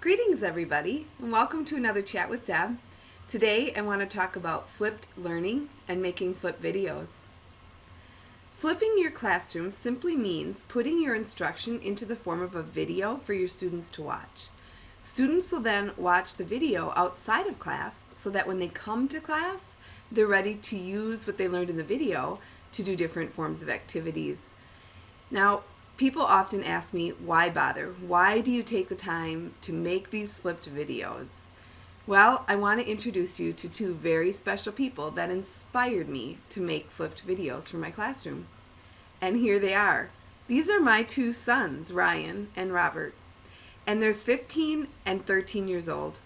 Greetings everybody, and welcome to another chat with Deb. Today I want to talk about flipped learning and making flip videos. Flipping your classroom simply means putting your instruction into the form of a video for your students to watch. Students will then watch the video outside of class so that when they come to class, they're ready to use what they learned in the video to do different forms of activities. Now, people often ask me, why bother? Why do you take the time to make these flipped videos? Well, I want to introduce you to two very special people that inspired me to make flipped videos for my classroom. And here they are. These are my two sons, Ryan and Robert. And they're 15 and 13 years old.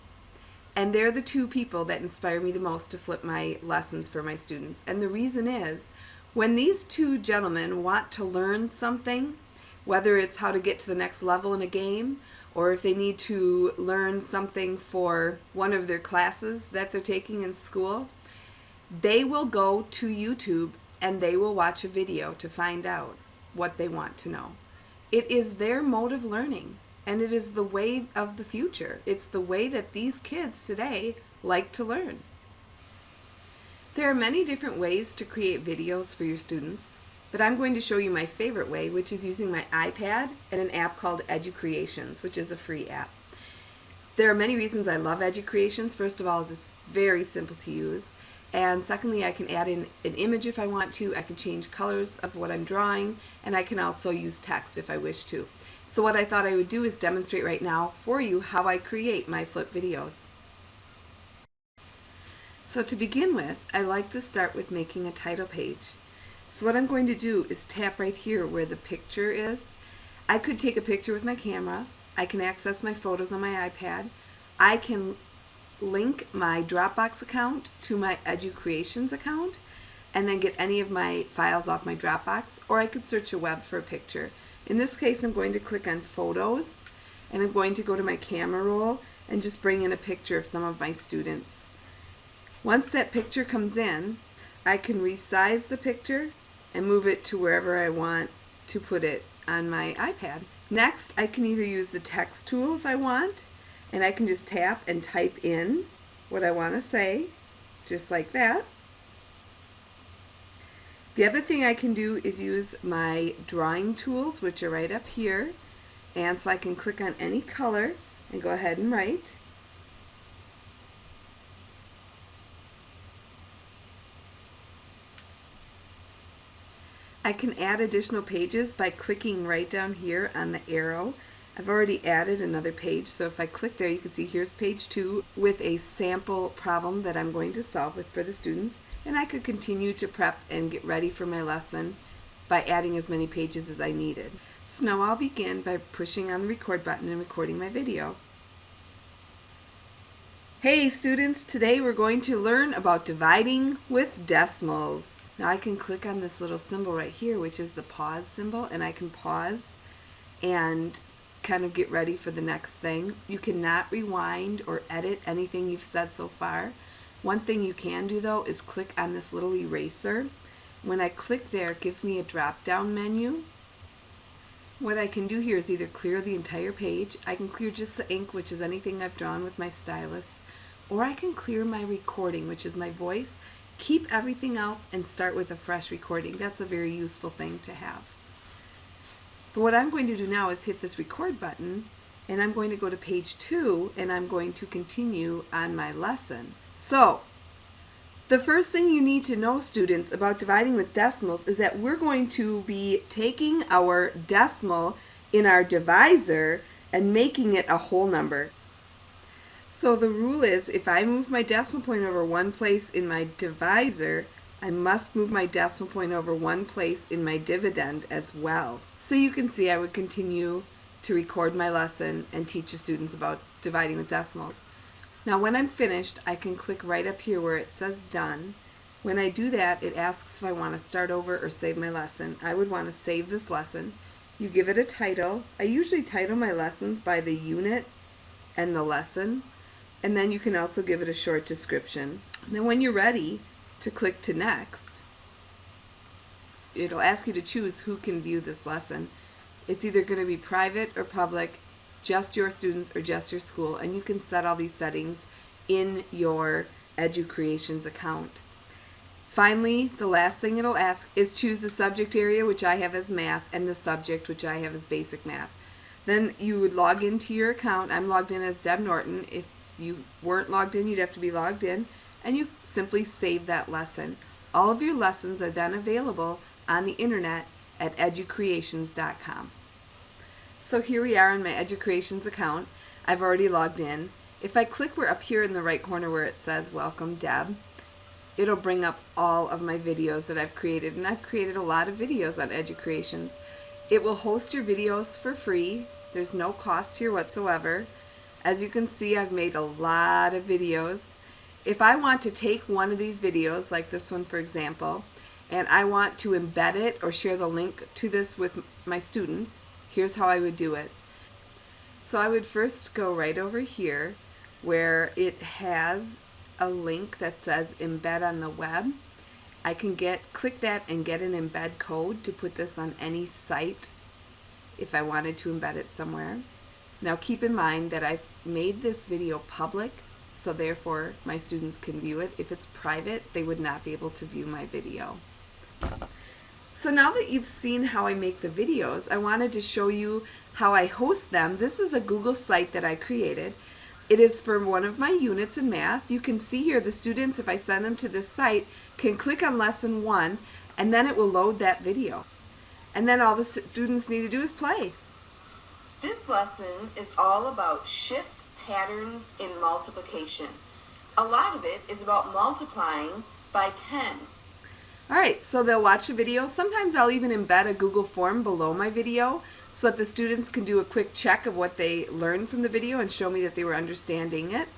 And they're the two people that inspire me the most to flip my lessons for my students. And the reason is, when these two gentlemen want to learn something, whether it's how to get to the next level in a game, or if they need to learn something for one of their classes that they're taking in school, they will go to YouTube and they will watch a video to find out what they want to know. It is their mode of learning, and it is the way of the future. It's the way that these kids today like to learn. There are many different ways to create videos for your students, but I'm going to show you my favorite way, which is using my iPad and an app called EduCreations, which is a free app. There are many reasons I love EduCreations. First of all, it's just very simple to use. And secondly, I can add in an image if I want to. I can change colors of what I'm drawing, and I can also use text if I wish to. So what I thought I would do is demonstrate right now for you how I create my flip videos. So to begin with, I like to start with making a title page. So what I'm going to do is tap right here where the picture is. I could take a picture with my camera. I can access my photos on my iPad. I can link my Dropbox account to my EduCreations account and then get any of my files off my Dropbox, or I could search the web for a picture. In this case, I'm going to click on Photos, and I'm going to go to my camera roll and just bring in a picture of some of my students. Once that picture comes in, I can resize the picture and move it to wherever I want to put it on my iPad. Next, I can either use the text tool if I want, and I can just tap and type in what I want to say, just like that. The other thing I can do is use my drawing tools, which are right up here, and so I can click on any color and go ahead and write. I can add additional pages by clicking right down here on the arrow. I've already added another page, so if I click there, you can see here's page 2 with a sample problem that I'm going to solve with for the students, and I could continue to prep and get ready for my lesson by adding as many pages as I needed. So now I'll begin by pushing on the record button and recording my video. Hey students, today we're going to learn about dividing with decimals. Now I can click on this little symbol right here, which is the pause symbol, and I can pause and kind of get ready for the next thing. You cannot rewind or edit anything you've said so far. One thing you can do though is click on this little eraser. When I click there, it gives me a drop-down menu. What I can do here is either clear the entire page, I can clear just the ink, which is anything I've drawn with my stylus, or I can clear my recording, which is my voice, keep everything else, and start with a fresh recording. That's a very useful thing to have. But what I'm going to do now is hit this record button, and I'm going to go to page 2, and I'm going to continue on my lesson. So, the first thing you need to know, students, about dividing with decimals is that we're going to be taking our decimal in our divisor and making it a whole number. So the rule is, if I move my decimal point over one place in my divisor, I must move my decimal point over one place in my dividend as well. So you can see I would continue to record my lesson and teach the students about dividing with decimals. Now when I'm finished, I can click right up here where it says done. When I do that, it asks if I want to start over or save my lesson. I would want to save this lesson. You give it a title. I usually title my lessons by the unit and the lesson. And then you can also give it a short description. And then when you're ready to click to next, it'll ask you to choose who can view this lesson. It's either going to be private or public, just your students or just your school, and you can set all these settings in your EduCreations account. Finally, the last thing it'll ask is choose the subject area, which I have as math, and the subject, which I have as basic math. Then you would log into your account. I'm logged in as Deb Norton. If you weren't logged in, you'd have to be logged in, and you simply save that lesson. All of your lessons are then available on the internet at educreations.com. So here we are in my EduCreations account. I've already logged in. If I click where up here in the right corner where it says Welcome Deb, it'll bring up all of my videos that I've created, and I've created a lot of videos on EduCreations. It will host your videos for free. There's no cost here whatsoever. As you can see, I've made a lot of videos. If I want to take one of these videos, like this one for example, and I want to embed it or share the link to this with my students, here's how I would do it. So I would first go right over here where it has a link that says embed on the web. I can click that and get an embed code to put this on any site if I wanted to embed it somewhere. Now keep in mind that I've made this video public, so therefore my students can view it. If it's private, they would not be able to view my video. So now that you've seen how I make the videos, I wanted to show you how I host them. This is a Google site that I created. It is for one of my units in math. You can see here the students, if I send them to this site, can click on lesson 1 and then it will load that video. And then all the students need to do is play. This lesson is all about shift patterns in multiplication. A lot of it is about multiplying by 10. Alright, so they'll watch the video. Sometimes I'll even embed a Google form below my video so that the students can do a quick check of what they learned from the video and show me that they were understanding it.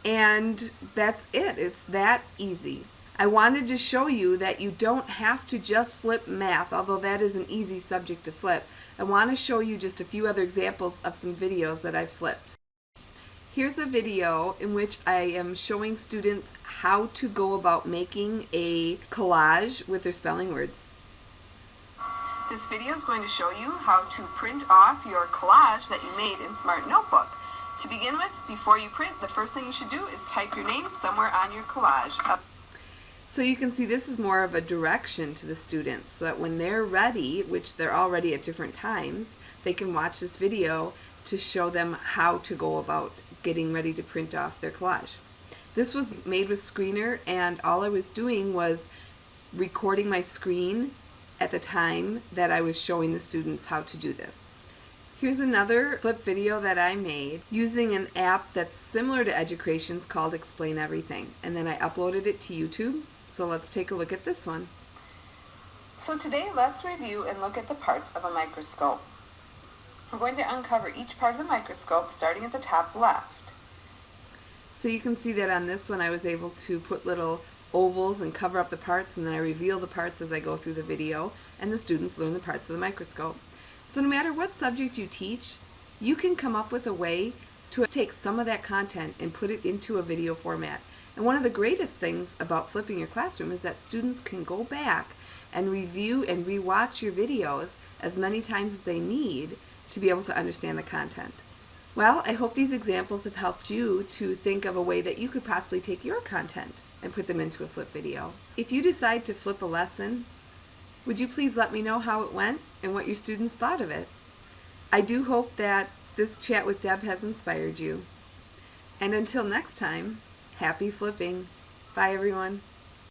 And that's it. It's that easy. I wanted to show you that you don't have to just flip math, although that is an easy subject to flip. I want to show you just a few other examples of some videos that I've flipped. Here's a video in which I am showing students how to go about making a collage with their spelling words. This video is going to show you how to print off your collage that you made in Smart Notebook. To begin with, before you print, the first thing you should do is type your name somewhere on your collage. So you can see this is more of a direction to the students so that when they're ready, which they're all ready at different times, they can watch this video to show them how to go about getting ready to print off their collage. This was made with Screener, and all I was doing was recording my screen at the time that I was showing the students how to do this. Here's another flip video that I made using an app that's similar to EduCreations called Explain Everything, and then I uploaded it to YouTube. So let's take a look at this one. So today let's review and look at the parts of a microscope. We're going to uncover each part of the microscope starting at the top left. So you can see that on this one I was able to put little ovals and cover up the parts, and then I reveal the parts as I go through the video, and the students learn the parts of the microscope. So no matter what subject you teach, you can come up with a way to take some of that content and put it into a video format. And one of the greatest things about flipping your classroom is that students can go back and review and rewatch your videos as many times as they need to be able to understand the content. Well, I hope these examples have helped you to think of a way that you could possibly take your content and put them into a flip video. If you decide to flip a lesson, would you please let me know how it went and what your students thought of it? I do hope that this chat with Deb has inspired you. And until next time, happy flipping. Bye everyone.